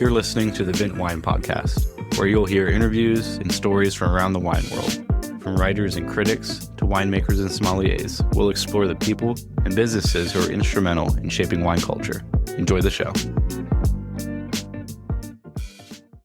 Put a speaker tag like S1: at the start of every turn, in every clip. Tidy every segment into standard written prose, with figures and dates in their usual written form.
S1: You're listening to the Vint Wine Podcast, where you'll hear interviews and stories from around the wine world. From writers and critics to winemakers and sommeliers, we'll explore the people and businesses who are instrumental in shaping wine culture. Enjoy the show.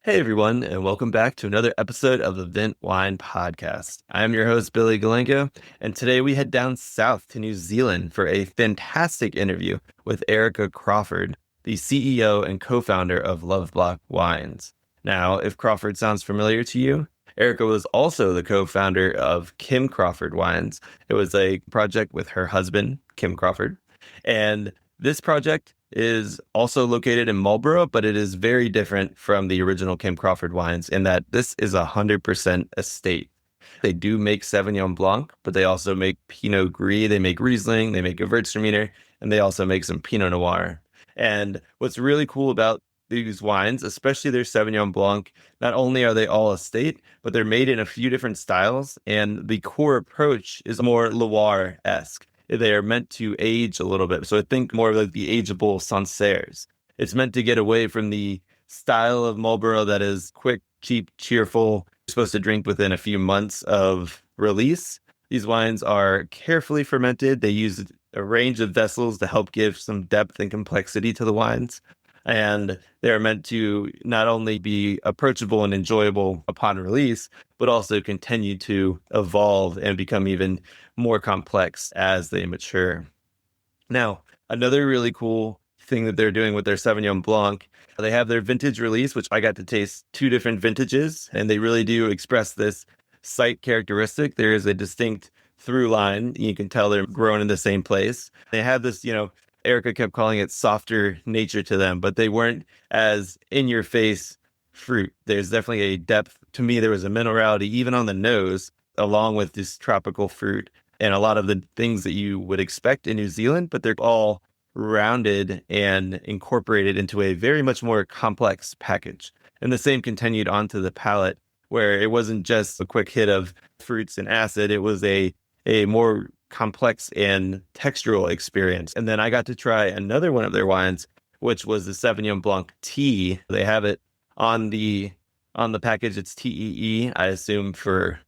S2: Hey everyone, and welcome back to another episode of the Vint Wine Podcast. I'm your host, Billy Galanko, and today we head down south to New Zealand for a fantastic interview with Erica Crawford, the CEO and co-founder of Loveblock Wines. Now, if Crawford sounds familiar to you, Erica was also the co-founder of Kim Crawford Wines. It was a project with her husband, Kim Crawford, and this project is also located in Marlborough, but it is very different from the original Kim Crawford Wines in that this is 100% estate. They do make Sauvignon Blanc, but they also make Pinot Gris, they make Riesling, they make Gewürztraminer, and they also make some Pinot Noir. And what's really cool about these wines, especially their Sauvignon Blanc, not only are they all estate, but they're made in a few different styles, and the core approach is more Loire-esque. They are meant to age a little bit. So I think more like the ageable Sancerres. It's meant to get away from the style of Marlborough that is quick, cheap, cheerful. You're supposed to drink within a few months of release. These wines are carefully fermented. They use a range of vessels to help give some depth and complexity to the wines. And they're meant to not only be approachable and enjoyable upon release, but also continue to evolve and become even more complex as they mature. Now, another really cool thing that they're doing with their Sauvignon Blanc, they have their vintage release, which I got to taste two different vintages, and they really do express this site characteristic. There is a distinct through line. You can tell they're grown in the same place. They have this, Erica kept calling it softer nature to them, but they weren't as in-your-face fruit. There's definitely a depth. To me, there was a minerality even on the nose, along with this tropical fruit and a lot of the things that you would expect in New Zealand, but they're all rounded and incorporated into a very much more complex package. And the same continued onto the palate, where it wasn't just a quick hit of fruits and acid. It was a more complex and textural experience. And then I got to try another one of their wines, which was the Sauvignon Blanc tea. They have it on the package. It's TEE. I assume for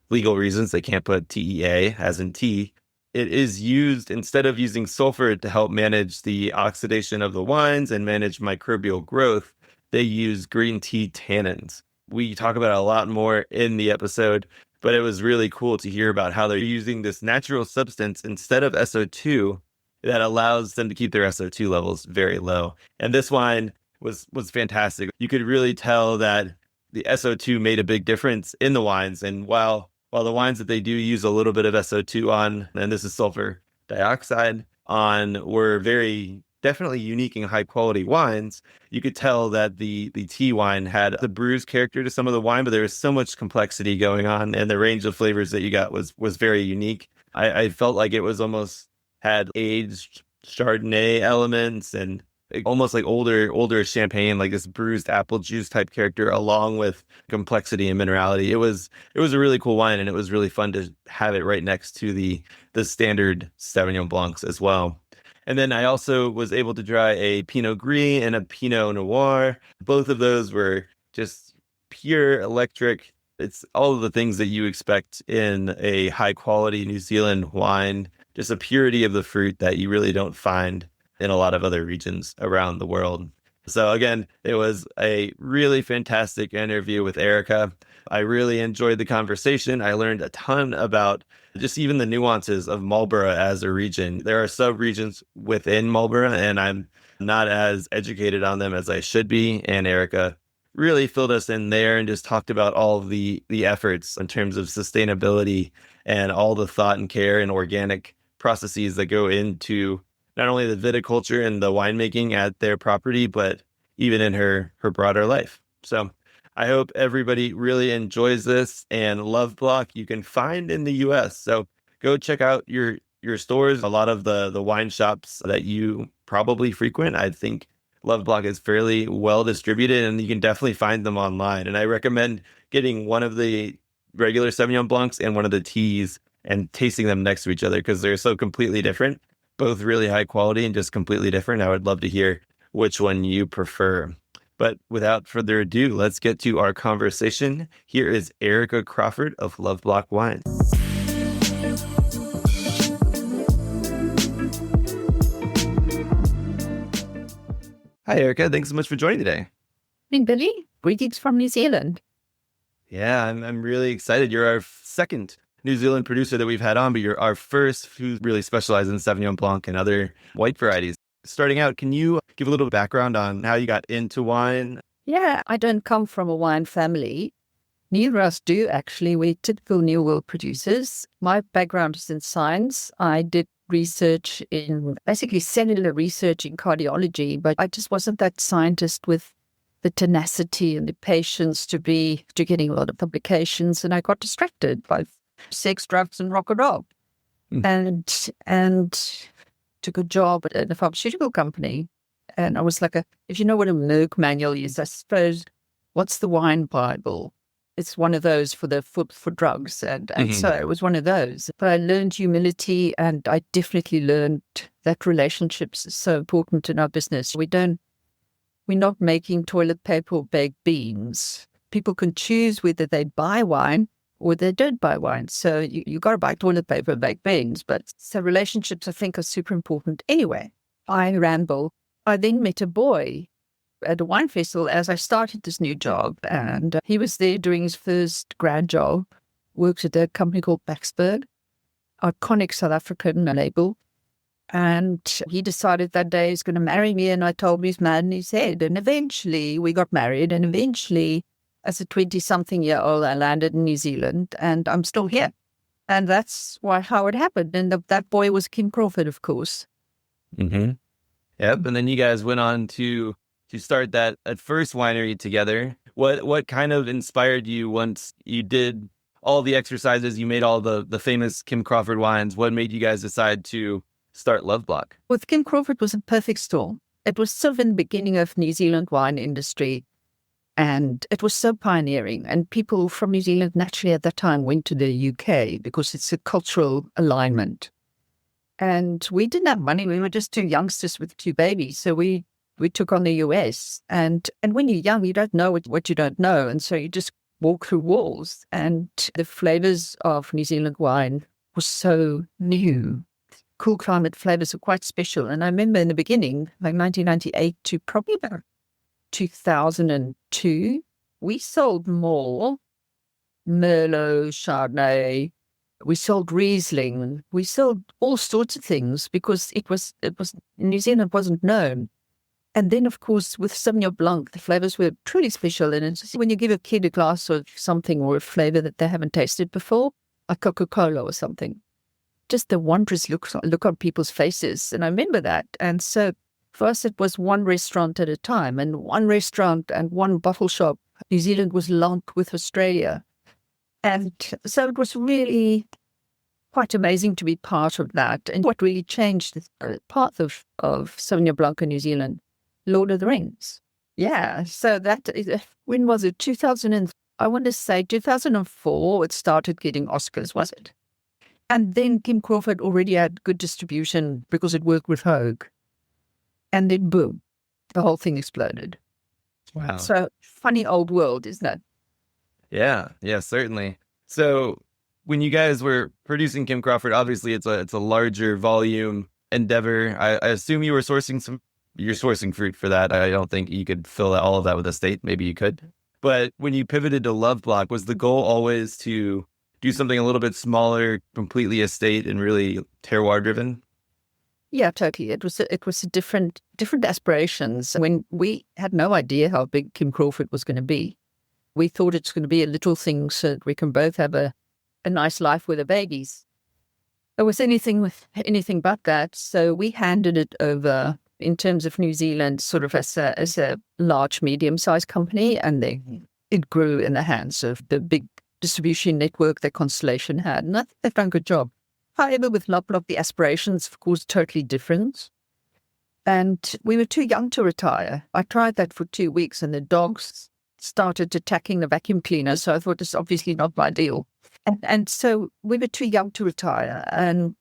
S2: legal reasons they can't put TEA as in tea. It is used instead of using sulfur to help manage the oxidation of the wines and manage microbial growth. They use green tea tannins. We talk about it a lot more in the episode, but it was really cool to hear about how they're using this natural substance instead of SO2 that allows them to keep their SO2 levels very low. And this wine was fantastic. You could really tell that the SO2 made a big difference in the wines. And while the wines that they do use a little bit of SO2 on, and this is sulfur dioxide on, were very definitely unique and high quality wines, you could tell that the tea wine had the bruised character to some of the wine, but there was so much complexity going on, and the range of flavors that you got was very unique. I felt like it was almost had aged Chardonnay elements and almost like older champagne, like this bruised apple juice type character, along with complexity and minerality. It was a really cool wine, and it was really fun to have it right next to the standard Sauvignon Blancs as well. And then I also was able to try a Pinot Gris and a Pinot Noir. Both of those were just pure electric. It's all of the things that you expect in a high quality New Zealand wine, just a purity of the fruit that you really don't find in a lot of other regions around the world. So again, it was a really fantastic interview with Erica. I really enjoyed the conversation. I learned a ton about just even the nuances of Marlborough as a region. There are sub-regions within Marlborough, and I'm not as educated on them as I should be. And Erica really filled us in there and just talked about all of the efforts in terms of sustainability and all the thought and care and organic processes that go into not only the viticulture and the winemaking at their property, but even in her broader life. So I hope everybody really enjoys this. And Loveblock you can find in the US. So go check out your stores. A lot of the wine shops that you probably frequent, I think Loveblock is fairly well distributed, and you can definitely find them online. And I recommend getting one of the regular Sauvignon Blancs and one of the teas and tasting them next to each other, because they're so completely different, both really high quality and just completely different. I would love to hear which one you prefer. But without further ado, let's get to our conversation. Here is Erica Crawford of Loveblock Wines. Hi, Erica. Thanks so much for joining today.
S3: Hey, Billy. Greetings from New Zealand.
S2: Yeah, I'm really excited. You're our second New Zealand producer that we've had on, but you're our first who really specializes in Sauvignon Blanc and other white varieties. Starting out, can you give a little background on how you got into wine?
S3: Yeah, I don't come from a wine family. Neither of us do, actually. We're typical New World producers. My background is in science. I did research in basically cellular research in cardiology, but I just wasn't that scientist with the tenacity and the patience to getting a lot of publications. And I got distracted by sex, drugs, and rock and roll. And took a job at a pharmaceutical company. And I was like, if you know what a Merck manual is, I suppose, what's the wine Bible? It's one of those for drugs. And so it was one of those. But I learned humility, and I definitely learned that relationships is so important in our business. We're not making toilet paper or baked beans. People can choose whether they buy wine or they don't buy wine. So you got to buy toilet paper and baked beans. But so relationships, I think, are super important. Anyway, I ramble. I then met a boy at a wine festival as I started this new job. And he was there doing his first grad job, worked at a company called Baxberg, iconic South African label. And he decided that day he's going to marry me. And I told him he's mad in his head. And eventually we got married. And eventually, as a 20-something-year-old, I landed in New Zealand. And I'm still here. And that's how it happened. And that boy was Kim Crawford, of course.
S2: Mm-hmm. Yep. And then you guys went on to start that at first winery together. What kind of inspired you once you did all the exercises, you made all the famous Kim Crawford wines? What made you guys decide to start Loveblock?
S3: With Kim Crawford was a perfect storm. It was sort of in the beginning of New Zealand wine industry, and it was so pioneering. And people from New Zealand naturally at that time went to the UK because it's a cultural alignment. And we didn't have money. We were just two youngsters with two babies. So we took on the US. And when you're young, you don't know what you don't know. And so you just walk through walls. And the flavors of New Zealand wine was so new. Cool climate flavors are quite special. And I remember in the beginning, like 1998 to probably about 2002, we sold more Merlot, Chardonnay. We sold Riesling. We sold all sorts of things because it was New Zealand wasn't known. And then, of course, with Sauvignon Blanc, the flavors were truly special. And it's when you give a kid a glass of something or a flavor that they haven't tasted before, a Coca-Cola or something, just the wondrous look on people's faces. And I remember that. And so for us, it was one restaurant at a time, and one restaurant and one bottle shop. New Zealand was lumped with Australia. And so it was really quite amazing to be part of that. And what really changed the path of Sauvignon Blanc in New Zealand, Lord of the Rings. Yeah, so when was it? 2004, it started getting Oscars, was it? And then Kim Crawford already had good distribution because it worked with Hogue. And then boom, the whole thing exploded.
S2: Wow.
S3: So funny old world, isn't it?
S2: Yeah, certainly. So when you guys were producing Kim Crawford, obviously it's a larger volume endeavor. I assume you were you're sourcing fruit for that. I don't think you could fill all of that with estate. Maybe you could. But when you pivoted to Loveblock, was the goal always to do something a little bit smaller, completely estate and really terroir-driven?
S3: Yeah, totally. It was a different aspirations. When we had no idea how big Kim Crawford was going to be, we thought it's going to be a little thing so that we can both have a nice life with the babies. It was anything but that. So we handed it over in terms of New Zealand, sort of as a large, medium-sized company, and then it grew in the hands of the big distribution network that Constellation had, and I think they've done a good job. However, with Loveblock, the aspirations, of course, totally different. And we were too young to retire. I tried that for 2 weeks, and the dogs started attacking the vacuum cleaner, so I thought this is obviously not my deal. And so we were too young to retire, and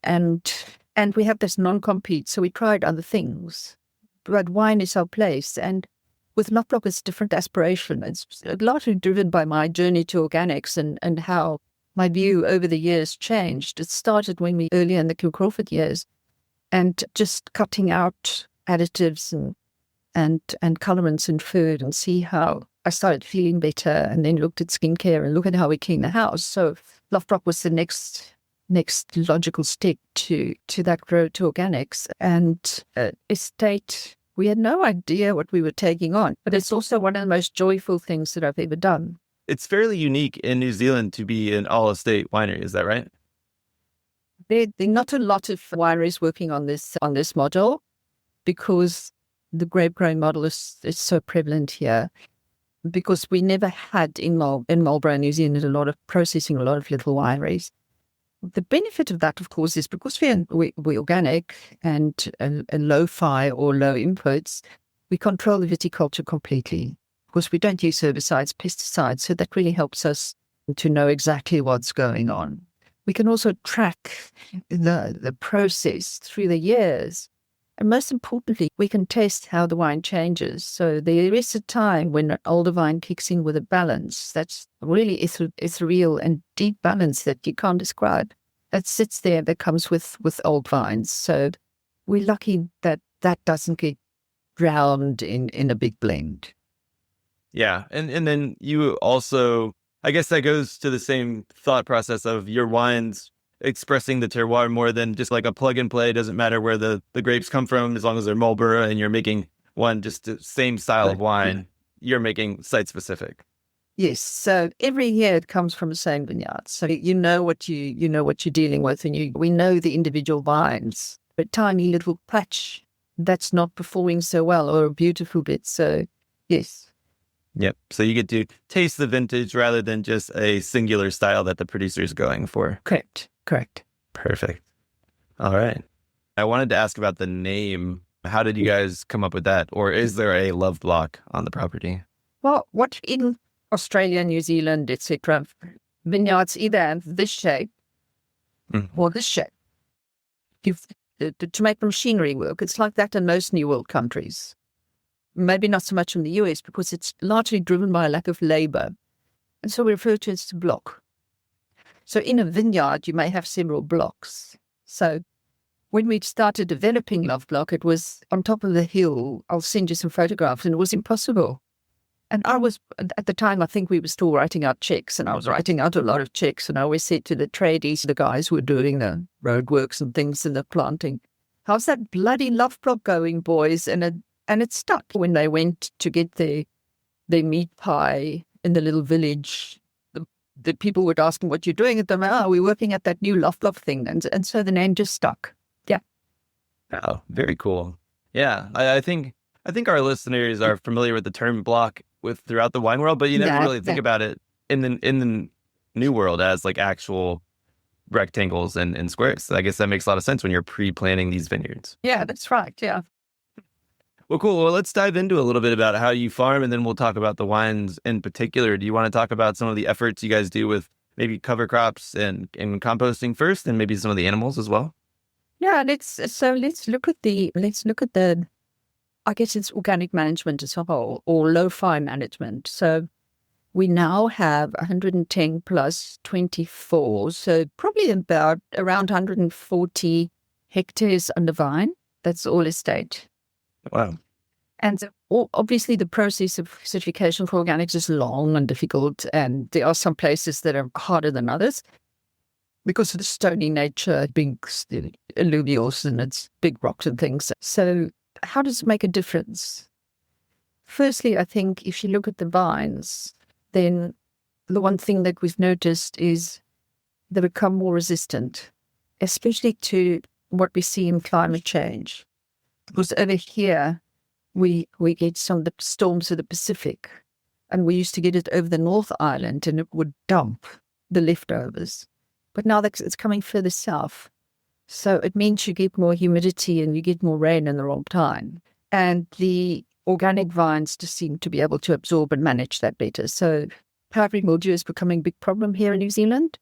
S3: we have this non-compete, so we tried other things. But wine is our place, and with Loveblock, it's a different aspiration. It's largely driven by my journey to organics and how my view over the years changed. It started earlier in the Kim Crawford years, and just cutting out additives and colorants in food, and see how I started feeling better, and then looked at skincare and look at how we clean the house. So Loveblock was the next logical step to that road to organics. And estate, we had no idea what we were taking on, but it's also one of the most joyful things that I've ever done.
S2: It's fairly unique in New Zealand to be an all-estate winery. Is that right?
S3: There are not a lot of wineries working on this model, because the grape growing model is so prevalent here. Because we never had in Marlborough, New Zealand, a lot of little wineries. The benefit of that, of course, is because we're organic and low-fi or low inputs, we control the viticulture completely. Of course, we don't use herbicides, pesticides, so that really helps us to know exactly what's going on. We can also track the process through the years. And most importantly, we can test how the wine changes. So there is a time when an older vine kicks in with a balance that's really ethereal and deep balance that you can't describe. That sits there, that comes with old vines. So we're lucky that doesn't get drowned in a big blend.
S2: Yeah. And then you also, I guess that goes to the same thought process of your wines expressing the terroir more than just like a plug and play. It doesn't matter where the grapes come from, as long as they're Marlborough and you're making just the same style of wine, you're making site specific.
S3: Yes. So every year it comes from the same vineyard. So you know what you're dealing with, and we know the individual vines. A tiny little patch that's not performing so well, or a beautiful bit. So yes.
S2: Yep. So you get to taste the vintage rather than just a singular style that the producer is going for.
S3: Correct.
S2: Perfect. All right. I wanted to ask about the name. How did you guys come up with that? Or is there a Loveblock on the property?
S3: Well, what in Australia, New Zealand, etc., vineyards either have this shape or this shape. To make the machinery work, it's like that in most New World countries. Maybe not so much in the US, because it's largely driven by a lack of labor. And so we refer to it as a block. So in a vineyard, you may have several blocks. So when we started developing Loveblock, it was on top of the hill. I'll send you some photographs, and it was impossible. And I was, at the time, I think we were still writing out checks, and I was writing out a lot of checks. And I always said to the tradies, the guys who were doing the roadworks and things and the planting, how's that bloody Loveblock going, boys? And it stuck. When they went to get their meat pie in the little village, the people would ask them, what you're doing at the moment? We're working at that new Loveblock thing. And so the name just stuck. Yeah.
S2: Oh, very cool. Yeah. I think our listeners are familiar with the term block throughout the wine world, but you never really think about it in the new world as like actual rectangles and squares. So I guess that makes a lot of sense when you're pre-planning these vineyards.
S3: Yeah, that's right. Yeah.
S2: Well, cool. Well, let's dive into a little bit about how you farm, and then we'll talk about the wines in particular. Do you want to talk about some of the efforts you guys do with maybe cover crops and composting first, and maybe some of the animals as well?
S3: Yeah, let's look at the I guess it's organic management as a whole, or low-fi management. So we now have 110 plus 24, so probably around 140 hectares under vine. That's all estate.
S2: Wow.
S3: And obviously the process of certification for organics is long and difficult, and there are some places that are harder than others because of the stony nature, big alluvials, and it's big rocks and things. So how does it make a difference? Firstly, I think if you look at the vines, then the one thing that we've noticed is they become more resistant, especially to what we see in climate change. Because over here, we get some of the storms of the Pacific, and we used to get it over the North Island, and it would dump the leftovers. But now it's coming further south. So it means you get more humidity and you get more rain in the wrong time. And the organic vines just seem to be able to absorb and manage that better. So powdery mildew is becoming a big problem here in New Zealand.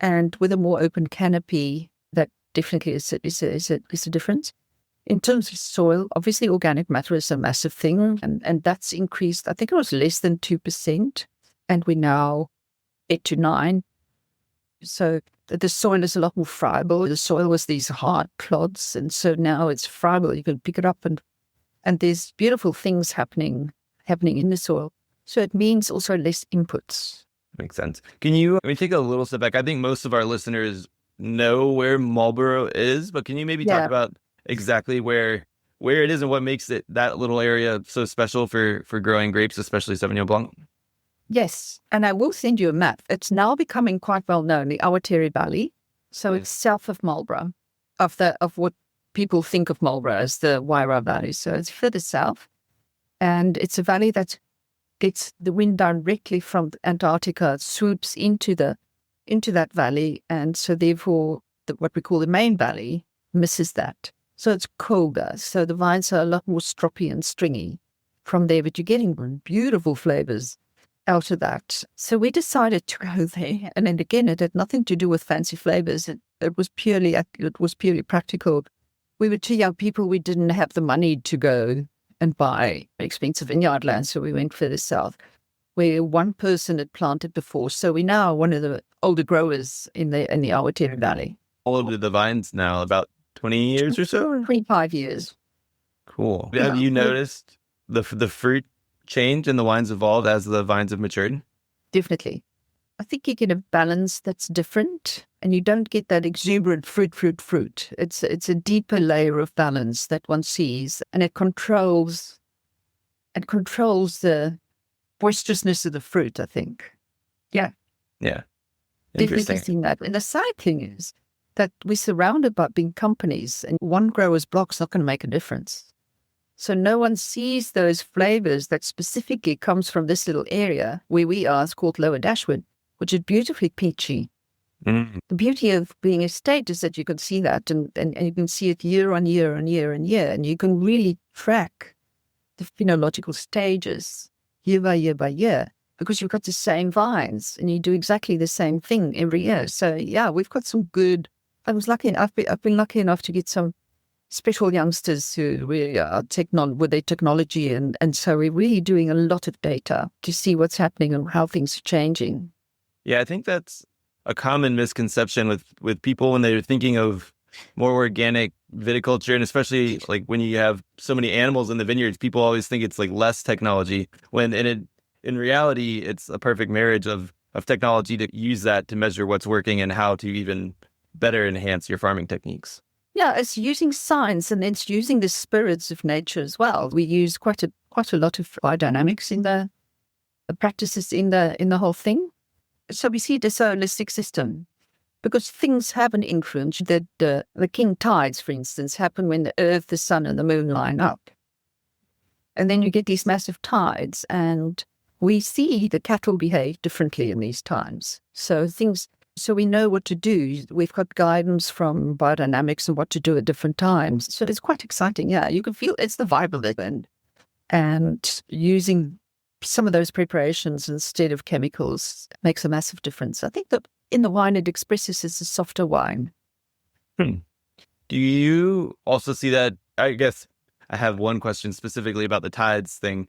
S3: And with a more open canopy, that definitely is a difference. In terms of soil, obviously organic matter is a massive thing, and that's increased. I think it was less than 2%, and we're now 8 to 9. So the soil is a lot more friable. The soil was these hard clods, and so now it's friable. You can pick it up, and there's beautiful things happening in the soil. So it means also less inputs.
S2: Makes sense. Can you take a little step back? I think most of our listeners know where Marlborough is, but can you maybe talk about exactly where it is and what makes it that little area so special for growing grapes, especially Sauvignon Blanc?
S3: Yes, and I will send you a map. It's now becoming quite well known, the Awatiri Valley. So it's south of Marlborough, of what people think of Marlborough as the Waira Valley. So it's further south, and it's a valley that gets the wind directly from Antarctica. It swoops into that valley, and so therefore what we call the main valley misses that. So it's colder. So the vines are a lot more stroppy and stringy from there, but you're getting beautiful flavors out of that. So we decided to go there. And then again, it had nothing to do with fancy flavors. It was purely practical. We were two young people. We didn't have the money to go and buy expensive vineyard land. So we went further south where one person had planted before. So we're now one of the older growers in the Awatiri Valley.
S2: How old are the vines now? About 20 years or so?
S3: 25 years.
S2: Cool. Yeah. Have you noticed the fruit change and the wines evolved as the vines have matured?
S3: Definitely. I think you get a balance that's different, and you don't get that exuberant fruit. It's a deeper layer of balance that one sees, and it controls the boisterousness of the fruit, I think. Yeah.
S2: Yeah.
S3: Definitely seeing that. And the side thing is that we're surrounded by big companies, and one grower's block's not going to make a difference. So no one sees those flavors that specifically comes from this little area where we are. It's called Lower Dashwood, which is beautifully peachy.
S2: Mm.
S3: The beauty of being a state is that you can see that, and you can see it year on year and year and year, and you can really track the phenological stages year by year, because you've got the same vines and you do exactly the same thing every year. So yeah, we've got some good. I've been lucky enough to get some special youngsters who really are with their technology, and so we're really doing a lot of data to see what's happening and how things are changing.
S2: Yeah, I think that's a common misconception with people when they're thinking of more organic viticulture, and especially like when you have so many animals in the vineyards, people always think it's like less technology, when in reality, it's a perfect marriage of technology to use that to measure what's working and how to even better enhance your farming techniques.
S3: Yeah, it's using science, and it's using the spirits of nature as well. We use quite a lot of biodynamics in the practices in the whole thing. So we see it as a holistic system, because things have an influence. The king tides, for instance, happen when the earth, the sun, and the moon line up. And then you get these massive tides, and we see the cattle behave differently in these times. So we know what to do. We've got guidance from biodynamics and what to do at different times. So it's quite exciting. Yeah, you can feel it's the vibe of it. And using some of those preparations instead of chemicals makes a massive difference. I think that in the wine, it expresses as a softer wine.
S2: Do you also see that? I guess I have one question specifically about the tides thing.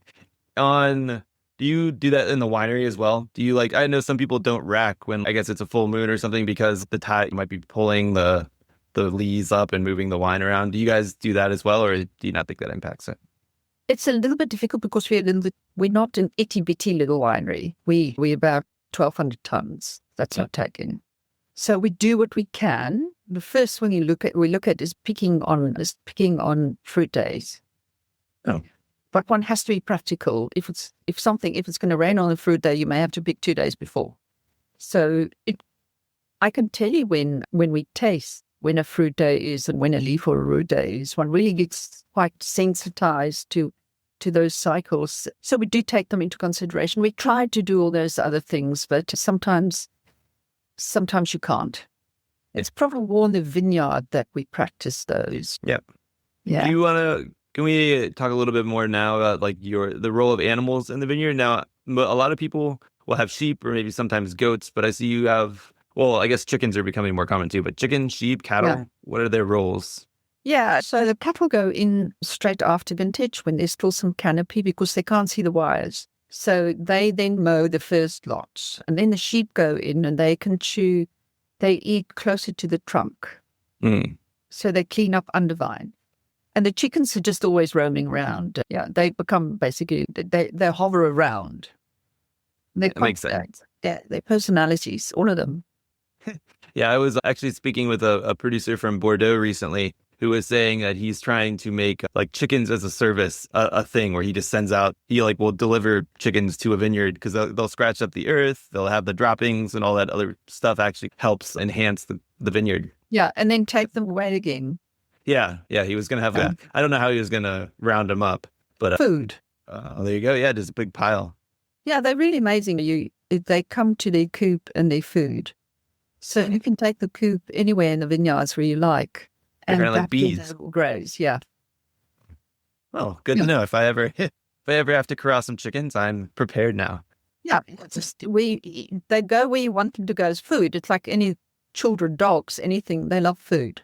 S2: Do you do that in the winery as well? Do you I know some people don't rack when I guess it's a full moon or something, because the tide might be pulling the lees up and moving the wine around. Do you guys do that as well, or do you not think that impacts it?
S3: It's a little bit difficult because we're not an itty-bitty little winery. We're about 1,200 tons. That's our taking. So we do what we can. The first one we look at is picking on fruit days.
S2: Oh.
S3: But one has to be practical. If it's going to rain on a fruit day, you may have to pick 2 days before. So I can tell you when we taste when a fruit day is and when a leaf or a root day is. One really gets quite sensitized to those cycles. So we do take them into consideration. We try to do all those other things, but sometimes you can't. It's probably more in the vineyard that we practice those.
S2: Yep.
S3: Yeah.
S2: Can we talk a little bit more now about the role of animals in the vineyard? Now, a lot of people will have sheep or maybe sometimes goats, but I see you have, well, I guess chickens are becoming more common too, but chicken, sheep, cattle, What are their roles?
S3: Yeah, so the cattle go in straight after vintage when there's still some canopy because they can't see the wires. So they then mow the first lots, and then the sheep go in and they can chew. They eat closer to the trunk.
S2: Mm.
S3: So they clean up undervine. And the chickens are just always roaming around. Yeah, they become basically, they hover around.
S2: That makes sense.
S3: Their personalities, all of them.
S2: Yeah, I was actually speaking with a producer from Bordeaux recently who was saying that he's trying to make like chickens as a service a thing where he just sends out, he like will deliver chickens to a vineyard because they'll scratch up the earth, they'll have the droppings and all that other stuff actually helps enhance the vineyard.
S3: Yeah, and then take them away again.
S2: Yeah, he was going to have, I don't know how he was going to round them up, but
S3: food.
S2: There you go. Yeah, just a big pile.
S3: Yeah, they're really amazing. They come to their coop and their food. So you can take the coop anywhere in the vineyards where you like.
S2: They're
S3: and
S2: kind of like bees.
S3: It grows, yeah.
S2: Oh, good to know. If I ever have to corral some chickens, I'm prepared now.
S3: Yeah, they go where you want them to go as food. It's like any children, dogs, anything. They love food.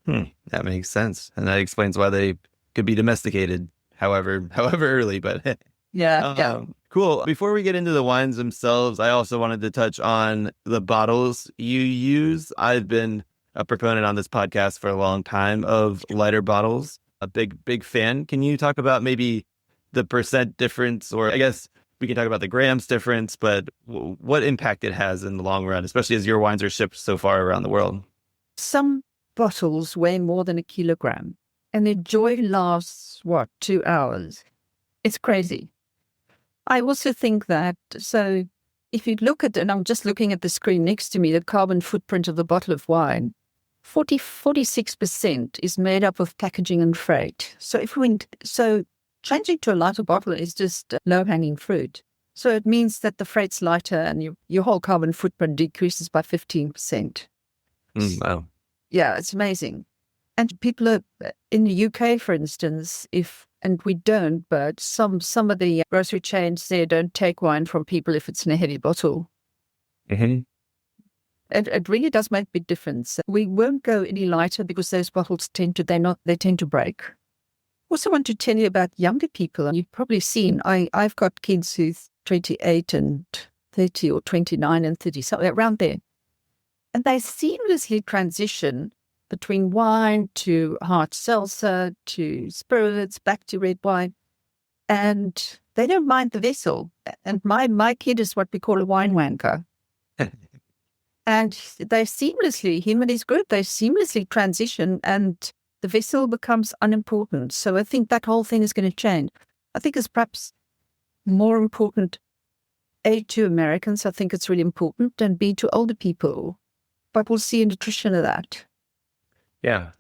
S2: That makes sense, and that explains why they could be domesticated, however early. But
S3: yeah.
S2: Cool. Before we get into the wines themselves, I also wanted to touch on the bottles you use. I've been a proponent on this podcast for a long time of lighter bottles. A big fan. Can you talk about maybe the percent difference, or I guess we can talk about the grams difference, but what impact it has in the long run, especially as your wines are shipped so far around the world?
S3: Some bottles weigh more than 1 kilogram, and their joy lasts, 2 hours? It's crazy. I also think that, so if you look at, and I'm just looking at the screen next to me, the carbon footprint of the bottle of wine, 46% is made up of packaging and freight. So changing to a lighter bottle is just low-hanging fruit. So it means that the freight's lighter and your whole carbon footprint decreases by 15%.
S2: Wow.
S3: Yeah, it's amazing. And people are, in the UK, for instance, and we don't, but some of the grocery chains there don't take wine from people if it's in a heavy bottle.
S2: Mm-hmm.
S3: It really does make a big difference. We won't go any lighter because those bottles tend to break. Also want to tell you about younger people. And you've probably seen, I've got kids who's 28 and 30 or 29 and 30, something around there. And they seamlessly transition between wine to hard seltzer, to spirits, back to red wine. And they don't mind the vessel. And my kid is what we call a wine wanker. And they seamlessly, him and his group, they seamlessly transition and the vessel becomes unimportant. So I think that whole thing is going to change. I think it's perhaps more important, A, to Americans, I think it's really important, and B, to older people. But we'll see a nutrition of that.
S2: Yeah,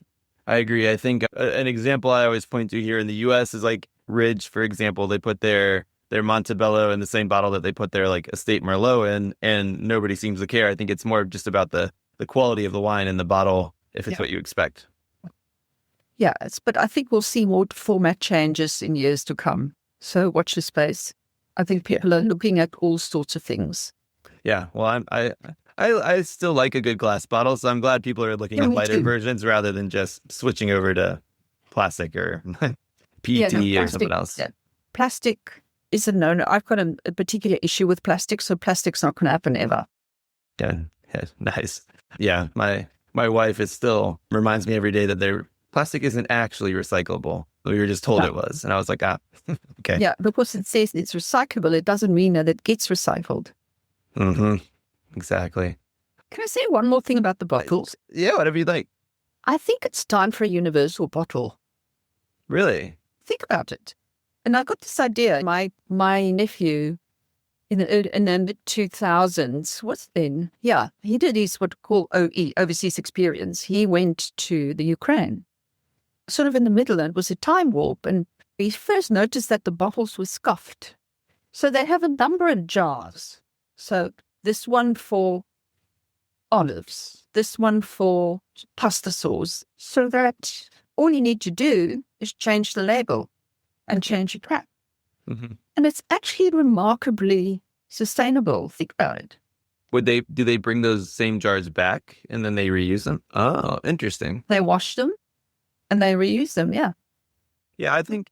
S2: I agree. I think an example I always point to here in the U.S. is like Ridge, for example. They put their Montebello in the same bottle that they put their like Estate Merlot in, and nobody seems to care. I think it's more just about the quality of the wine in the bottle, if it's what you expect.
S3: Yeah, but I think we'll see more format changes in years to come. So watch the space. I think people are looking at all sorts of things.
S2: Yeah, well, I still like a good glass bottle, so I'm glad people are looking at lighter versions rather than just switching over to plastic or PET or something else. Yeah.
S3: Plastic is a no-no. I've got a particular issue with plastic, so plastic's not going to happen ever.
S2: Yeah, nice. Yeah, my wife still reminds me every day that plastic isn't actually recyclable. We were just told it was, and I was like, okay. Yeah,
S3: because it says it's recyclable, it doesn't mean that it gets recycled.
S2: Mm-hmm. Exactly.
S3: Can I say one more thing about the bottles?
S2: Yeah, whatever you'd like.
S3: I think it's time for a universal bottle.
S2: Really?
S3: Think about it. And I got this idea. My nephew in the mid-2000s, he did his what we call OE, overseas experience. He went to the Ukraine, sort of in the middle, and it was a time warp. And he first noticed that the bottles were scuffed. So they have a number of jars. So this one for olives, this one for pasta sauce, so that all you need to do is change the label and change your crap.
S2: Mm-hmm.
S3: And it's actually remarkably sustainable. Think about it.
S2: Do they bring those same jars back and then they reuse them? Oh, interesting.
S3: They wash them and they reuse them. Yeah.
S2: Yeah, I think.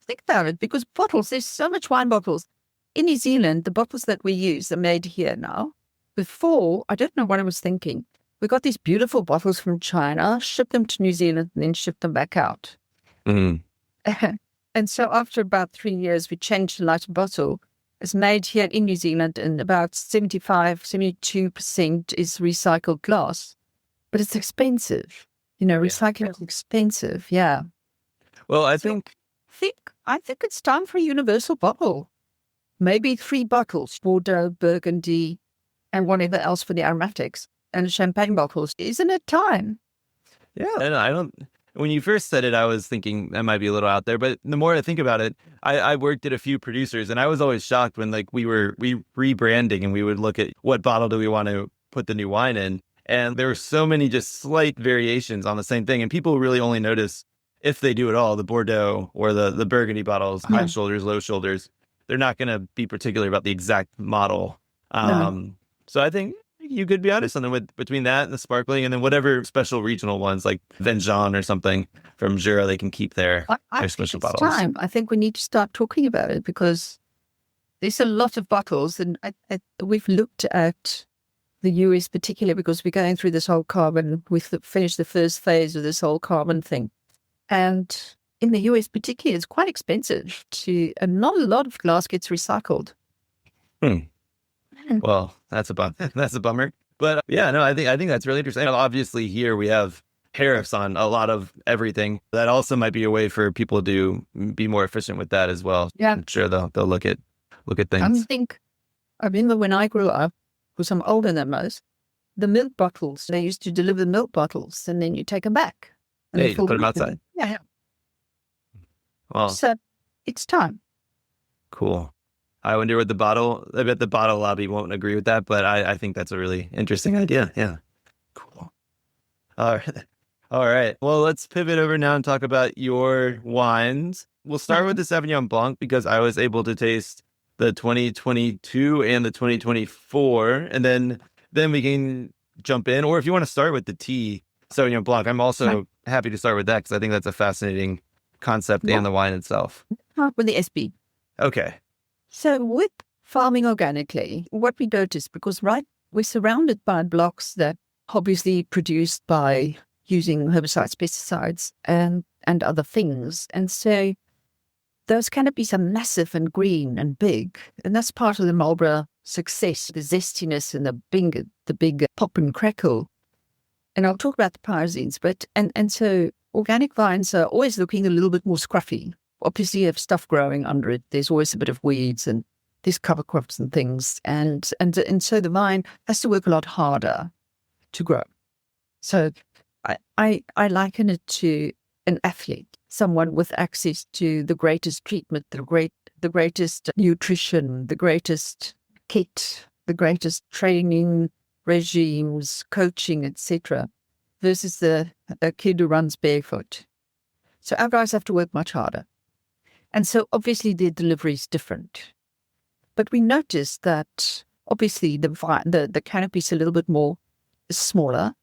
S3: Think about it, because bottles, there's so much wine bottles. In New Zealand, the bottles that we use are made here now. Before, I don't know what I was thinking. We got these beautiful bottles from China, shipped them to New Zealand, and then shipped them back out.
S2: Mm.
S3: And so after about 3 years, we changed the lighter bottle. It's made here in New Zealand, and about 72% is recycled glass. But it's expensive. Recycling is expensive. Yeah.
S2: Well, I think
S3: it's time for a universal bottle. Maybe 3 bottles, Bordeaux, Burgundy, and whatever else for the aromatics, and champagne bottles. Isn't it time?
S2: Yeah, and I don't. When you first said it, I was thinking that might be a little out there. But the more I think about it, I worked at a few producers, and I was always shocked when we rebranding, and we would look at what bottle do we want to put the new wine in, and there were so many just slight variations on the same thing, and people really only notice if they do it all, the Bordeaux or the Burgundy bottles, high shoulders, low shoulders. They're not going to be particular about the exact model. So I think you could be onto something between that and the sparkling, and then whatever special regional ones like Vengeance or something from Jura, they can keep their special bottles.
S3: Time. I think we need to start talking about it, because there's a lot of bottles, and we've looked at the US particularly because we're going through this whole carbon. We've finished the first phase of this whole carbon thing. And in the US particularly, it's quite expensive and not a lot of glass gets recycled.
S2: Well, that's a bummer. But yeah, no, I think that's really interesting. And obviously here we have tariffs on a lot of everything. That also might be a way for people to be more efficient with that as well.
S3: Yeah.
S2: I'm sure they'll look at things.
S3: I remember when I grew up, because I'm older than most, the milk bottles, they used to deliver milk bottals, and then you take them back. And
S2: you put them outside.
S3: Yeah.
S2: Well,
S3: so it's time.
S2: Cool. I wonder what I bet the bottle lobby won't agree with that, but I think that's a really interesting idea. Yeah. Cool. All right. Well, let's pivot over now and talk about your wines. We'll start with the Sauvignon Blanc, because I was able to taste the 2022 and the 2024, and then we can jump in. Or if you want to start with the tea Sauvignon Blanc, I'm also happy to start with that, because I think that's a fascinating concept and the wine itself.
S3: With the SB.
S2: Okay.
S3: So with farming organically, what we noticed, because we're surrounded by blocks that obviously produced by using herbicides, pesticides, and other things. And so those canopies are massive and green and big. And that's part of the Marlborough success, the zestiness and the big pop and crackle. And I'll talk about the pyrazines, and so organic vines are always looking a little bit more scruffy. Obviously, you have stuff growing under it. There's always a bit of weeds, and there's cover crops and things. And so the vine has to work a lot harder to grow. So I liken it to an athlete, someone with access to the greatest treatment, the greatest nutrition, the greatest kit, the greatest training regimes, coaching, etc., versus a kid who runs barefoot. So our guys have to work much harder. And so obviously their delivery is different. But we noticed that obviously the canopy is a little bit more smaller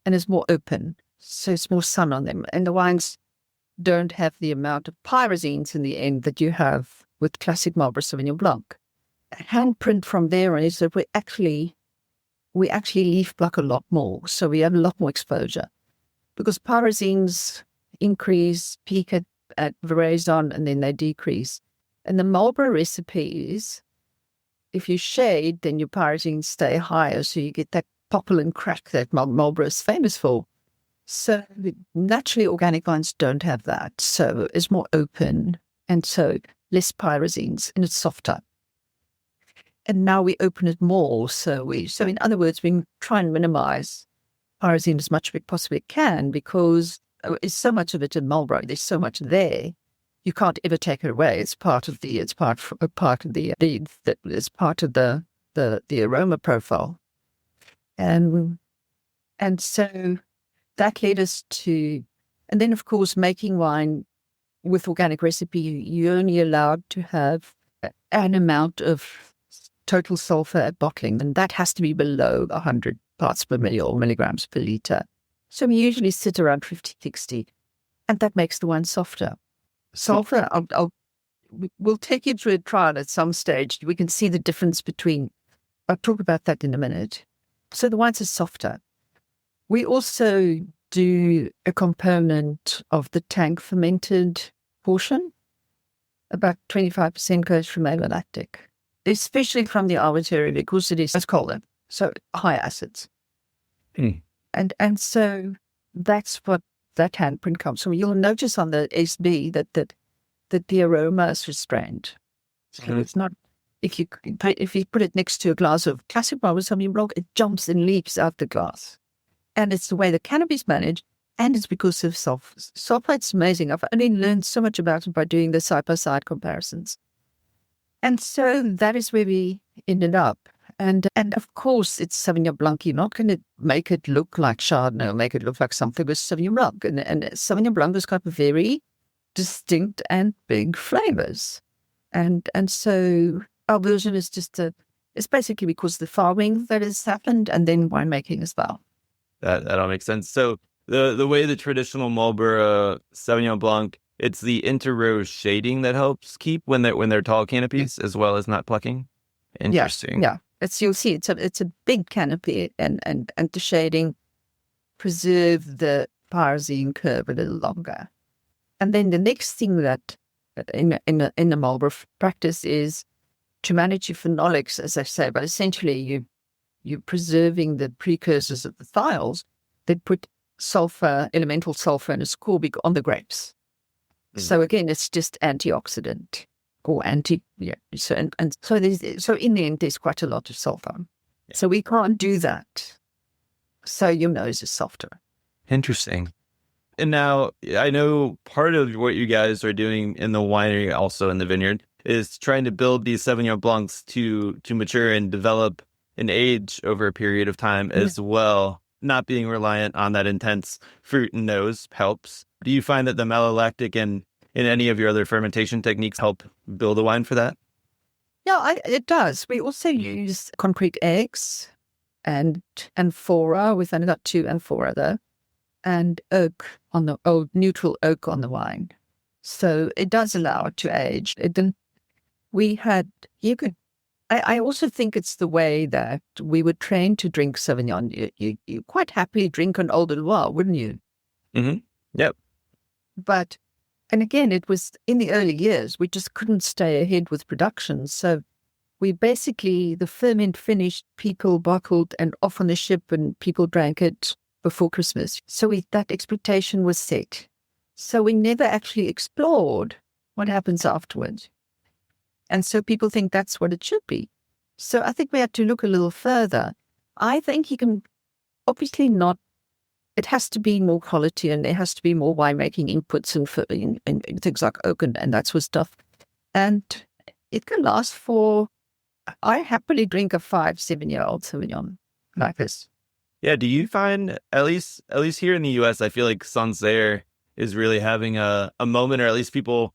S3: and is more open. So it's more sun on them. And the wines don't have the amount of pyrazines in the end that you have with classic Marlborough Sauvignon Blanc. A handprint from there is that we actually leaf block a lot more. So we have a lot more exposure. Because pyrazines increase, peak at veraison, and then they decrease. And the Marlborough recipes, if you shade, then your pyrazines stay higher, so you get that popple and crack that Marlborough is famous for. So naturally, organic wines don't have that. So it's more open, and so less pyrazines, and it's softer. And now we open it more. So in other words, we try and minimize pyrazine as much as we possibly can, because it's so much of it in Marlborough. There's so much there. You can't ever take it away. It's part of the aroma profile. And so that led us to, and then of course, making wine with organic recipe, you're only allowed to have an amount of total sulfur at bottling, and that has to be below 100 parts per million or milligrams per liter. So we usually sit around 50, 60. And that makes the wine softer. Sulfur, we'll take you through a trial at some stage. We can see the difference between, I'll talk about that in a minute. So the wines are softer. We also do a component of the tank fermented portion. About 25% goes from malolactic, especially from the arbitrary because it is colder, so high acids. And so that's what that handprint comes from. You'll notice on the SB that the aroma is restrained. So it's not, if you put it next to a glass of classic Marlborough Sauvignon Blanc, it jumps and leaps out the glass. And it's the way the canopy is managed, and it's because of sulfur. Sulfite's amazing. I've only learned so much about it by doing the side-by-side comparisons. And so that is where we ended up. And of course, it's Sauvignon Blanc. You're not going to make it look like Chardonnay or make it look like something with Sauvignon Blanc. And Sauvignon Blanc has got very distinct and big flavors. And so our version is it's basically because of the farming that has happened and then winemaking as well.
S2: That all makes sense. So the way the traditional Marlborough Sauvignon Blanc, it's the inter-row shading that helps keep when they're tall canopies as well as not plucking. Interesting.
S3: Yeah. You'll see it's a big canopy and the shading preserve the pyrazine curve a little longer. And then the next thing that in the Marlborough practice is to manage your phenolics, as I say, but essentially you're preserving the precursors of the thiols that put sulfur, elemental sulfur and ascorbic on the grapes. So again, it's just antioxidant or So in the end, there's quite a lot of sulfur. Yeah. So we can't do that. So your nose is softer.
S2: Interesting. And now I know part of what you guys are doing in the winery, also in the vineyard, is trying to build these Sauvignon Blancs to mature and develop and age over a period of time as well. Not being reliant on that intense fruit and nose helps. Do you find that the malolactic and any of your other fermentation techniques help build a wine for that?
S3: Yeah, it does. We also use concrete eggs and amphora. We've only got 2 amphora though, and oak on the old neutral oak on the wine. So it does allow it to age. I also think it's the way that we were trained to drink Sauvignon. You quite happily drink an Old Noir, wouldn't you?
S2: Mm-hmm. Yep.
S3: And again, it was in the early years, we just couldn't stay ahead with production. So we basically, the ferment finished, people bottled and off on the ship and people drank it before Christmas. So that expectation was set. So we never actually explored what happens afterwards. And so people think that's what it should be. So I think we had to look a little further. I think you can obviously not, it has to be more quality and there has to be more winemaking inputs and things like oak and that sort of stuff. And it can last I happily drink a 5-7-year-old Sauvignon like this.
S2: Yeah. Do you find, at least here in the US, I feel like Sancerre is really having a moment, or at least people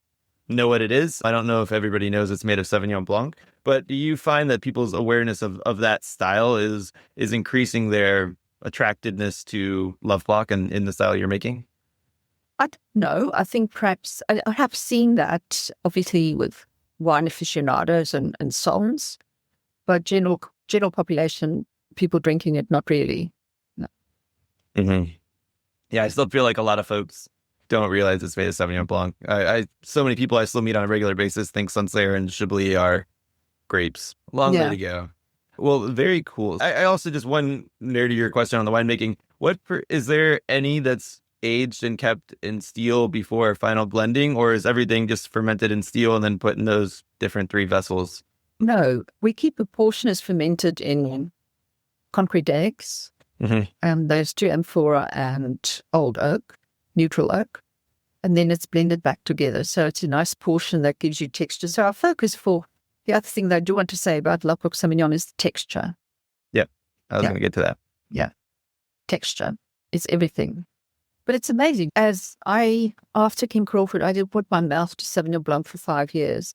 S2: know what it is. I don't know if everybody knows it's made of Sauvignon Blanc, but do you find that people's awareness of that style is increasing their attractiveness to Loveblock and in the style you're making?
S3: I don't know. I think perhaps I have seen that obviously with wine aficionados and soms, but general population, people drinking it, not really. No.
S2: Mm-hmm. Yeah, I still feel like a lot of folks don't realize it's made of Sauvignon Blanc. So many people I still meet on a regular basis think Sancerre and Chablis are grapes. Long way to go. Well, very cool. I also just one nerdier question on the winemaking. Is there any that's aged and kept in steel before final blending, or is everything just fermented in steel and then put in those different 3 vessels?
S3: No, we keep a portion as fermented in concrete eggs, and those 2 amphora and old oak, neutral oak, and then it's blended back together. So it's a nice portion that gives you texture. So our focus for the other thing that I do want to say about Loveblock Sauvignon is the texture.
S2: Yep, I was going to get to that.
S3: Yeah, texture is everything. But it's amazing. After Kim Crawford, I did put my mouth to Sauvignon Blanc for 5 years.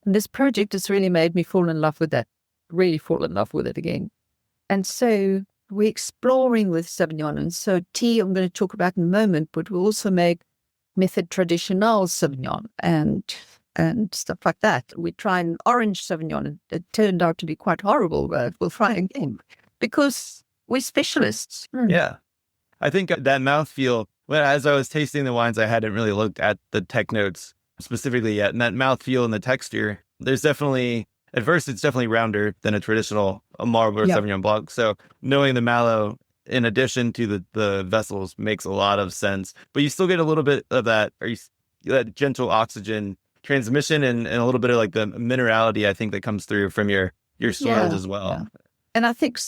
S3: And this project has really made me fall in love with that, really fall in love with it again. And so we're exploring with Sauvignon. And so tea, I'm going to talk about in a moment, but we also make method traditional Sauvignon and stuff like that. We try an orange Sauvignon, and it turned out to be quite horrible, but we'll try again because we're specialists.
S2: Yeah. I think that mouthfeel, well, as I was tasting the wines, I hadn't really looked at the tech notes specifically yet. And that mouthfeel and the texture, there's definitely, at first, it's definitely rounder than a traditional Marlborough Sauvignon Blanc. So knowing the mallow in addition to the vessels makes a lot of sense. But you still get a little bit of that, that gentle oxygen transmission and a little bit of like the minerality, I think, that comes through from your soils as well.
S3: Yeah. And I think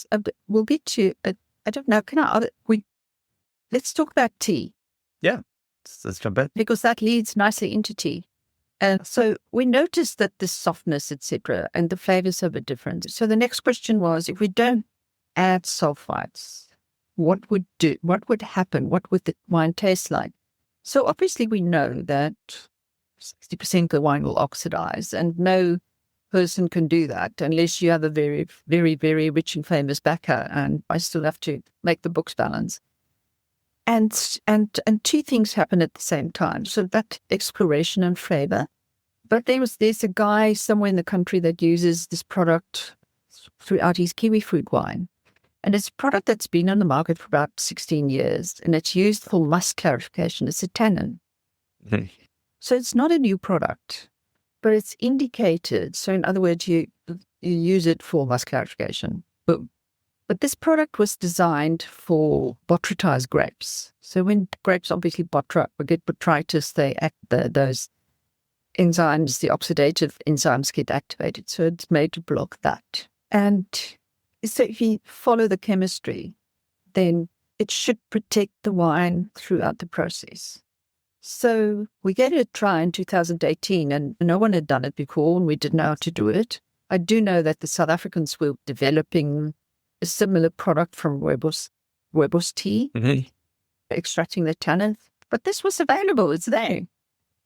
S3: we'll get to, I don't know, let's talk about tea.
S2: Yeah, let's jump in.
S3: Because that leads nicely into tea. And so we noticed that the softness, etc., and the flavors are a bit different. So the next question was, if we don't add sulfites, what would happen? What would the wine taste like? So obviously we know that 60% of the wine will oxidize, and no person can do that unless you have a very, very, very rich and famous backer, and I still have to make the books balance. And two things happen at the same time. So that exploration and flavor. But there's a guy somewhere in the country that uses this product throughout his kiwi fruit wine. And it's a product that's been on the market for about 16 years, and it's used for must clarification. It's a tannin. So it's not a new product, but it's indicated. So in other words, you use it for must clarification. But this product was designed for botrytized grapes. So when grapes obviously get botrytis, those enzymes, the oxidative enzymes get activated. So it's made to block that. And so if you follow the chemistry, then it should protect the wine throughout the process. So we gave it a try in 2018, and no one had done it before, and we didn't know how to do it. I do know that the South Africans were developing a similar product from rooibos tea, extracting the tannin. But this was available, it's there.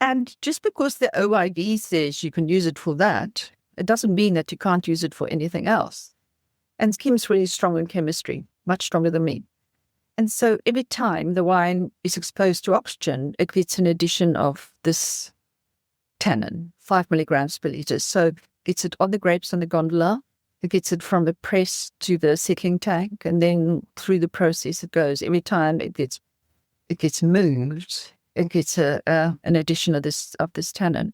S3: And just because the OIV says you can use it for that, it doesn't mean that you can't use it for anything else. And Kim's really strong in chemistry, much stronger than me. And so every time the wine is exposed to oxygen, it gets an addition of this tannin, 5 milligrams per liter. So it's it on the grapes on the gondola. It gets it from the press to the settling tank, and then through the process it goes. Every time it gets moved, it gets an addition of this tannin.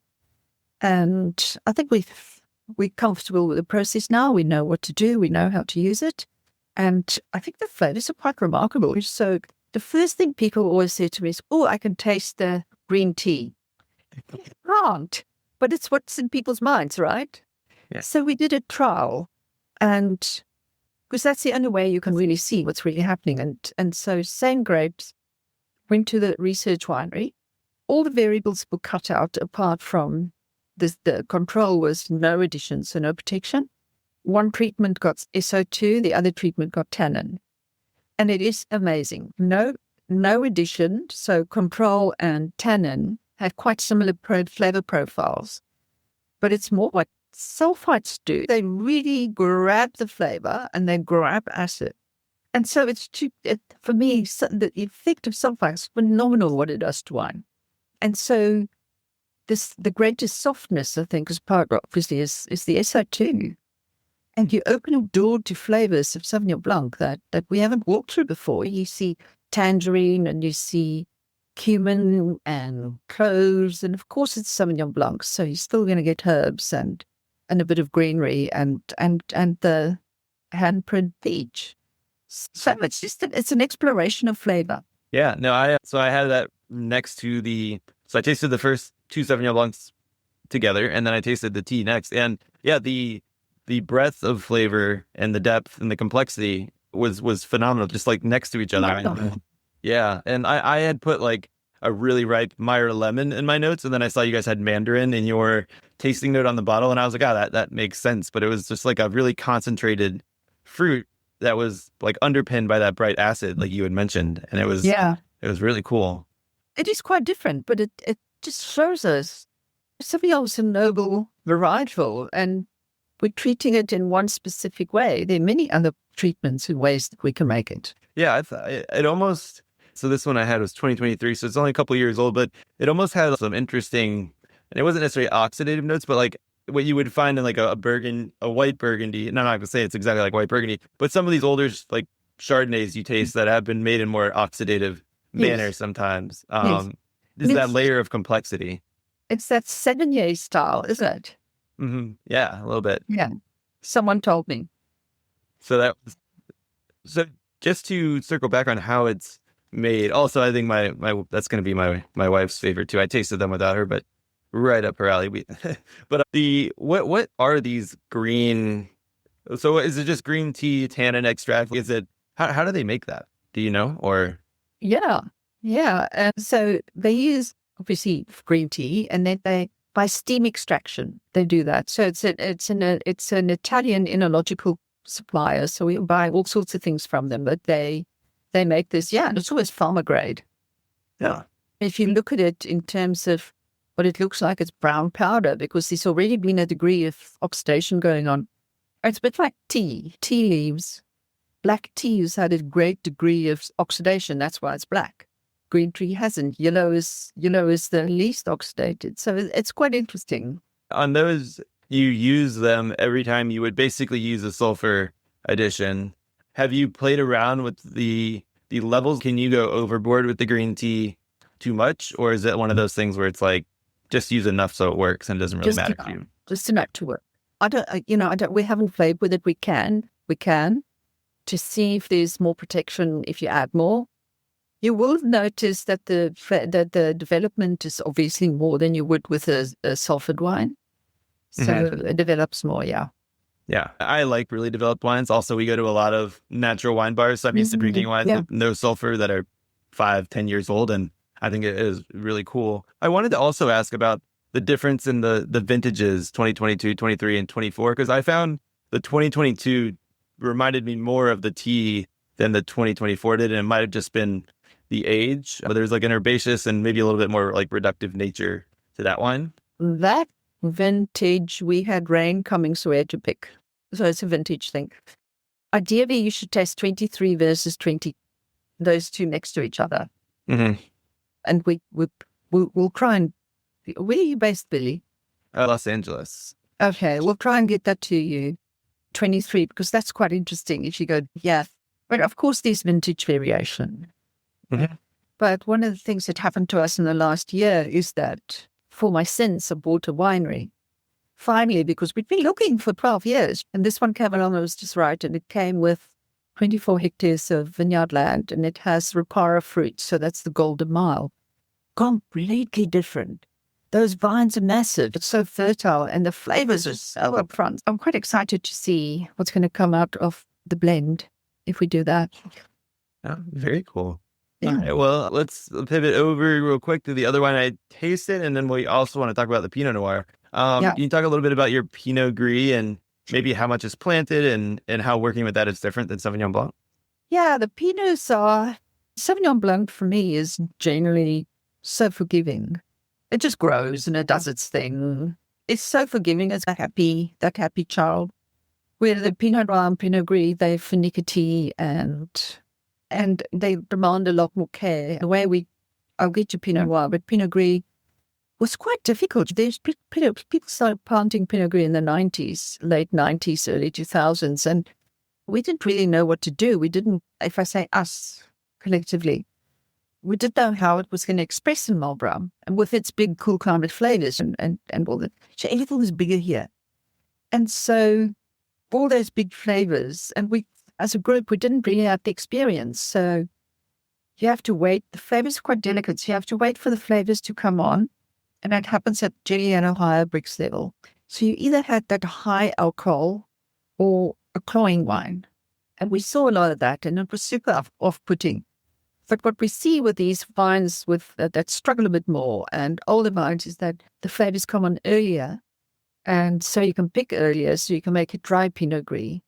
S3: And I think we're comfortable with the process now. We know what to do. We know how to use it. And I think the flavors are quite remarkable. So the first thing people always say to me is, "Oh, I can taste the green tea." You can't, but it's what's in people's minds, right?
S2: Yeah.
S3: So we did a trial. And because that's the only way you can really see what's really happening. And so same grapes, went to the research winery. All the variables were cut out apart from this. The control was no addition, so no protection. One treatment got SO2, the other treatment got tannin. And it is amazing. No addition, so control and tannin have quite similar flavor profiles. But it's more what sulfites do. They really grab the flavor and they grab acid. And so for me, the effect of sulfites is phenomenal what it does to wine. And so the greatest softness, I think, as part obviously is the SO2. And you open a door to flavors of Sauvignon Blanc that we haven't walked through before. You see tangerine and you see cumin and cloves, and of course it's Sauvignon Blanc, so you're still going to get herbs and a bit of greenery and the handprint peach. So it's an exploration of flavor.
S2: Yeah, no, I had that next to so I tasted the first two Sauvignon Blancs together, and then I tasted the tea next. And yeah, the breadth of flavor and the depth and the complexity was phenomenal, just like next to each other. Yeah, and I had put like a really ripe Meyer lemon in my notes, and then I saw you guys had mandarin in your tasting note on the bottle, and I was like, that makes sense. But it was just like a really concentrated fruit that was like underpinned by that bright acid, like you had mentioned, and it was really cool.
S3: It is quite different, but it just shows us Sauvignon is a noble varietal, and we're treating it in one specific way. There are many other treatments and ways that we can make it.
S2: Yeah, it almost So this one I had was 2023, so it's only a couple years old, but it almost had some interesting, and it wasn't necessarily oxidative notes, but like what you would find in like a white Burgundy. And I'm not going to say it's exactly like white Burgundy, but some of these older like Chardonnays you taste that have been made in more oxidative manner sometimes. Is that layer of complexity.
S3: It's that Sauvignon style, isn't it?
S2: Mm-hmm. Yeah, a little bit.
S3: Yeah. Someone told me.
S2: So just to circle back on how it's made. Also, I think my that's going to be my wife's favorite too. I tasted them without her, but right up her alley. But what are these green? So is it just green tea tannin extract? Is it how do they make that? Do you know? Or
S3: Yeah. And so they use obviously green tea, and then by steam extraction they do that. So it's an Italian enological supplier. So we buy all sorts of things from them, but they make this. Yeah, and it's always farmer grade.
S2: Yeah.
S3: If you look at it in terms of what it looks like, it's brown powder because there's already been a degree of oxidation going on. It's a bit like tea leaves. Black tea has had a great degree of oxidation. That's why it's black. Green tea hasn't. Yellow is the least oxidated. So it's quite interesting.
S2: On those, you use them every time you would basically use a sulfur addition. Have you played around with the levels? Can you go overboard with the green tea too much? Or is it one of those things where it's like, just use enough so it works and it doesn't really matter to you?
S3: Just enough to work. We haven't played with it. We can to see if there's more protection if you add more. You will notice that the development is obviously more than you would with a sulfured wine. So it develops more, yeah.
S2: Yeah, I like really developed wines. Also, we go to a lot of natural wine bars. So I'm used to drinking wines with no sulfur that are 5-10 years old. And I think it is really cool. I wanted to also ask about the difference in the vintages, 2022, 23, and 24, because I found the 2022 reminded me more of the tea than the 2024 did. And it might have just been the age, but there's like an herbaceous and maybe a little bit more like reductive nature to that wine.
S3: That vintage, we had rain coming, so we had to pick. So it's a vintage thing. Ideally, you should taste 23 versus 20, those two next to each other.
S2: Mm-hmm.
S3: And we'll try and, where are you based, Billy?
S2: Los Angeles.
S3: Okay, we'll try and get that to you. 23, because that's quite interesting if you go, yeah. But of course, there's vintage variation.
S2: Mm-hmm.
S3: But one of the things that happened to us in the last year is that for my sins, I bought a winery. Finally, because we'd been looking for 12 years. And this one came along, it was just right. And it came with 24 hectares of vineyard land. And it has Ripara fruit. So that's the Golden Mile. Completely different. Those vines are massive. It's so fertile. And the flavors are so upfront. I'm quite excited to see what's going to come out of the blend if we do that.
S2: Oh, very cool.
S3: Yeah.
S2: All right, well, let's pivot over real quick to the other wine I tasted, and then we also want to talk about the Pinot Noir. Can you talk a little bit about your Pinot Gris and maybe how much is planted and how working with that is different than Sauvignon Blanc?
S3: Yeah, the Pinots are... Sauvignon Blanc for me is generally so forgiving. It just grows and it does its thing. It's so forgiving. It's that happy child. Where the Pinot Noir and Pinot Gris, they're finicky and they demand a lot more care. The way I'll get to Pinot Noir, but Pinot Gris was quite difficult. There's people started planting Pinot Gris in the 90s, late 90s, early 2000s, and we didn't really know what to do. We didn't, if I say us collectively, we didn't know how it was going to express in Marlborough and with its big cool climate flavors and all that. So everything was bigger here. And so all those big flavors, and we, as a group, we didn't really have the experience. So you have to wait. The flavors are quite delicate. So you have to wait for the flavors to come on. And that happens at jelly and a higher Brix level. So you either had that high alcohol or a cloying wine. And we saw a lot of that, and it was super off-putting. But what we see with these wines that struggle a bit more and older wines is that the flavors come on earlier. And so you can pick earlier, so you can make a dry Pinot Gris.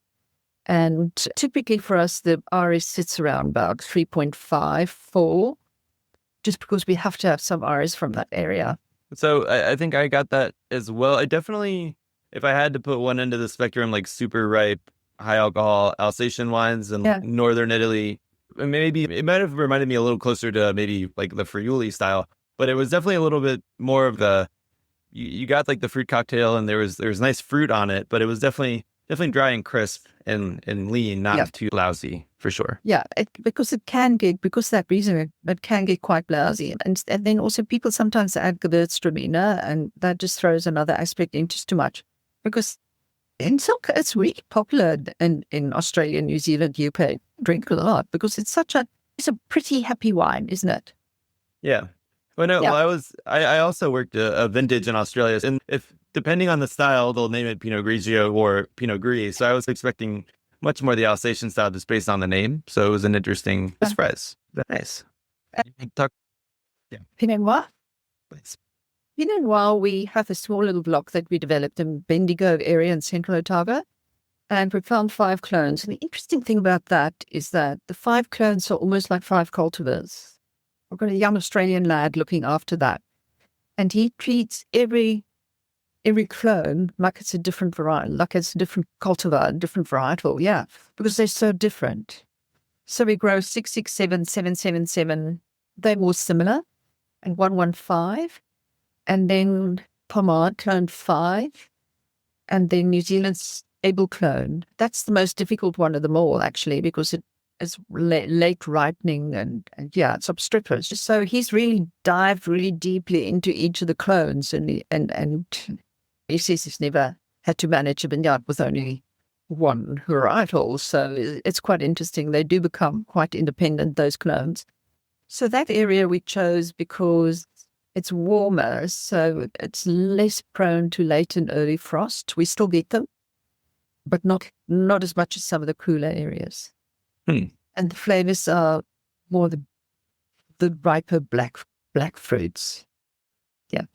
S3: And typically for us, the RS sits around about 3.5, 4, just because we have to have some RS from that area.
S2: So I think I got that as well. I definitely, if I had to put one end of the spectrum, like super ripe, high alcohol Alsatian wines and northern Italy, maybe it might have reminded me a little closer to maybe like the Friuli style, but it was definitely a little bit more of the, you got like the fruit cocktail and there was nice fruit on it, but it was definitely dry and crisp and lean, not too lousy for sure.
S3: Yeah, because that reason, it can get quite lousy. And then also people sometimes add Gewürztraminer, and that just throws another aspect into just too much. Because in Silka, it's really popular in Australia, New Zealand, UK, drink a lot because it's a pretty happy wine, isn't it?
S2: Yeah. Well, no, I also worked a vintage in Australia, and if depending on the style, they'll name it Pinot Grigio or Pinot Gris. So I was expecting much more the Alsatian style just based on the name. So it was an interesting surprise. Nice.
S3: Pinot Noir?
S2: Please.
S3: Pinot Noir, we have a small little block that we developed in Bendigo area in Central Otago, and we found 5 clones. And the interesting thing about that is that the 5 clones are almost like 5 cultivars. I've got a young Australian lad looking after that, and he treats every clone like it's a different variety, like it's a different cultivar, a different varietal, because they're so different. So we grow 667, 777, they're more similar, and 115, and then Pomard clone 5, and then New Zealand's Able clone. That's the most difficult one of them all, actually, because it is late ripening and it's obstreperous. So he's really dived really deeply into each of the clones, and he says he's never had to manage a vineyard with only one varietal. So it's quite interesting. They do become quite independent, those clones. So that area we chose because it's warmer, so it's less prone to late and early frost. We still get them, but not as much as some of the cooler areas. And the flavors are more the riper black fruits. Yeah.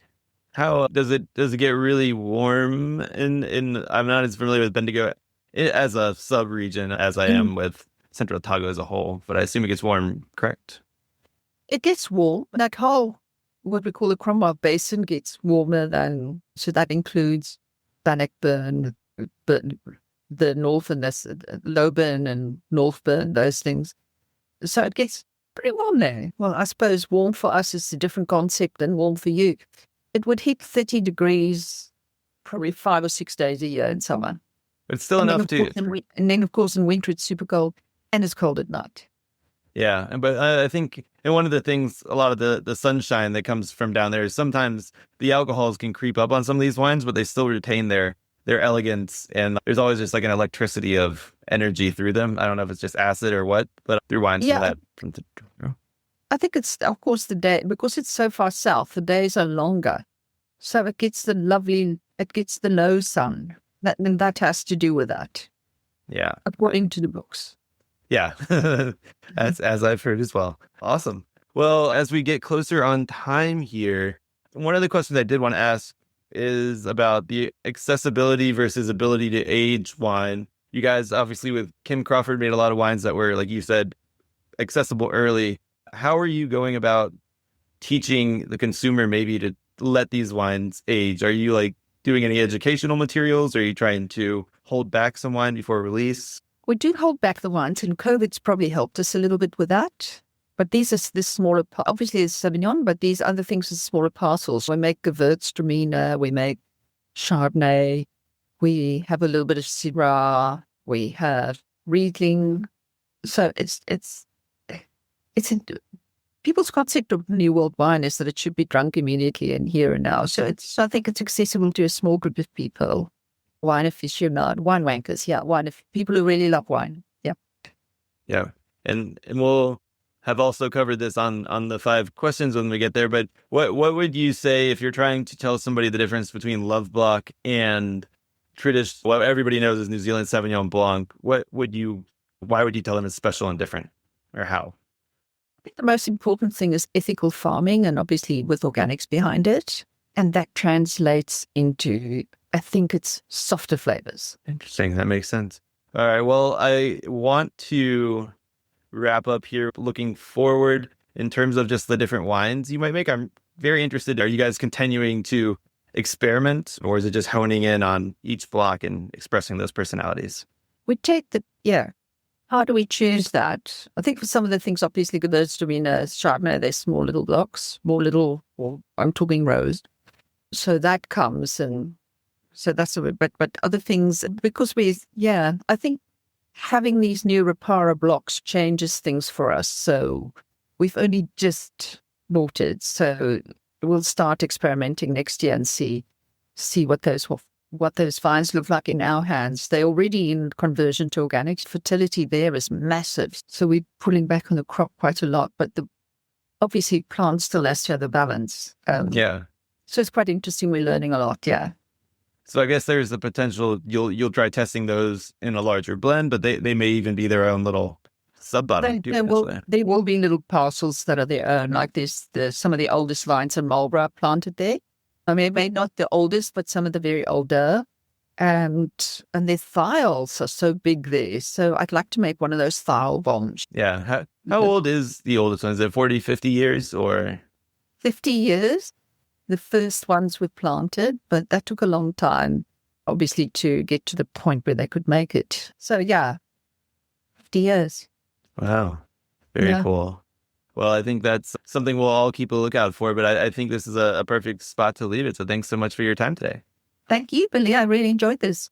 S2: How does it get really warm in I'm not as familiar with Bendigo as a sub-region as I am with Central Otago as a whole, but I assume it gets warm, correct?
S3: It gets warm. That whole, what we call the Cromwell Basin, gets warmer than, so that includes Bannockburn, the north and Lowburn and Northburn, those things. So it gets pretty warm there. Well, I suppose warm for us is a different concept than warm for you. It would hit 30 degrees probably 5 or 6 days a year in summer.
S2: It's still enough to...
S3: And then, of course, in winter it's super cold, and it's cold at night.
S2: Yeah, but I think, and one of the things, a lot of the sunshine that comes from down there is sometimes the alcohols can creep up on some of these wines, but they still retain their elegance, and there's always just like an electricity of energy through them. I don't know if it's just acid or what, but through wines
S3: I think it's, of course, the day, because it's so far south, the days are longer. So it gets the low sun. That has to do with that.
S2: Yeah.
S3: According to the books.
S2: Yeah. as I've heard as well. Awesome. Well, as we get closer on time here, one of the questions I did want to ask is about the accessibility versus ability to age wine. You guys, obviously, with Kim Crawford, made a lot of wines that were, like you said, accessible early. How are you going about teaching the consumer maybe to let these wines age? Are you like doing any educational materials? Are you trying to hold back some wine before release?
S3: We do hold back the wines, and COVID's probably helped us a little bit with that. But these are the smaller, obviously it's Sauvignon, but these other things are smaller parcels. We make Gewürztraminer, we make Chardonnay, we have a little bit of Syrah, we have Riesling. So it's people's concept of New World wine is that it should be drunk immediately and here and now. So I think it's accessible to a small group of people. Wine aficionados, wine wankers, people who really love wine. Yeah.
S2: Yeah. And we'll have also covered this on the 5 questions when we get there, but what would you say if you're trying to tell somebody the difference between Loveblock and traditional, what everybody knows is New Zealand Sauvignon Blanc? Why would you tell them it's special and different, or how?
S3: I think the most important thing is ethical farming, and obviously with organics behind it. And that translates into, I think, it's softer flavors.
S2: Interesting. That makes sense. All right. Well, I want to wrap up here looking forward in terms of just the different wines you might make. I'm very interested. Are you guys continuing to experiment, or is it just honing in on each block and expressing those personalities?
S3: We take How do we choose that? I think for some of the things, obviously, those to be in a Chardonnay, they're small little blocks, well, I'm talking rows. So that comes, and so that's a bit, but other things, because I think having these new Rapara blocks changes things for us. So we've only just bought it. So we'll start experimenting next year and see what those vines look like in our hands. They're already in conversion to organic. Fertility there is massive. So we're pulling back on the crop quite a lot, but obviously plants still has to have the balance. So it's quite interesting. We're learning a lot. Yeah.
S2: So I guess there's the potential you'll try testing those in a larger blend, but they may even be their own little sub-bottom.
S3: There will be little parcels that are their own, like some of the oldest vines in Marlborough planted there. I mean, maybe not the oldest, but some of the very older. And their thiles are so big there. So I'd like to make one of those thile bombs.
S2: Yeah. How old is the oldest one? Is it 40, 50 years or?
S3: 50 years. The first ones were planted, but that took a long time, obviously, to get to the point where they could make it. So, 50 years.
S2: Wow. Very cool. Well, I think that's something we'll all keep a lookout for, but I think this is a perfect spot to leave it. So thanks so much for your time today.
S3: Thank you, Billy. I really enjoyed this.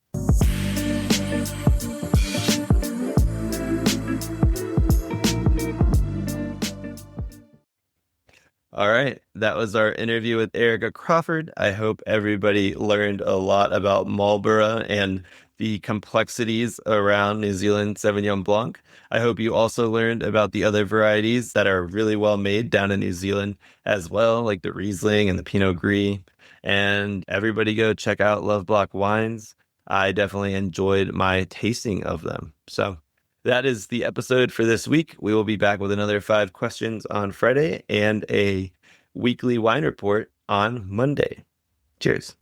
S2: All right. That was our interview with Erica Crawford. I hope everybody learned a lot about Marlborough and the complexities around New Zealand Sauvignon Blanc. I hope you also learned about the other varieties that are really well made down in New Zealand as well, like the Riesling and the Pinot Gris. And everybody go check out Loveblock Wines. I definitely enjoyed my tasting of them. So that is the episode for this week. We will be back with another 5 questions on Friday and a weekly wine report on Monday. Cheers.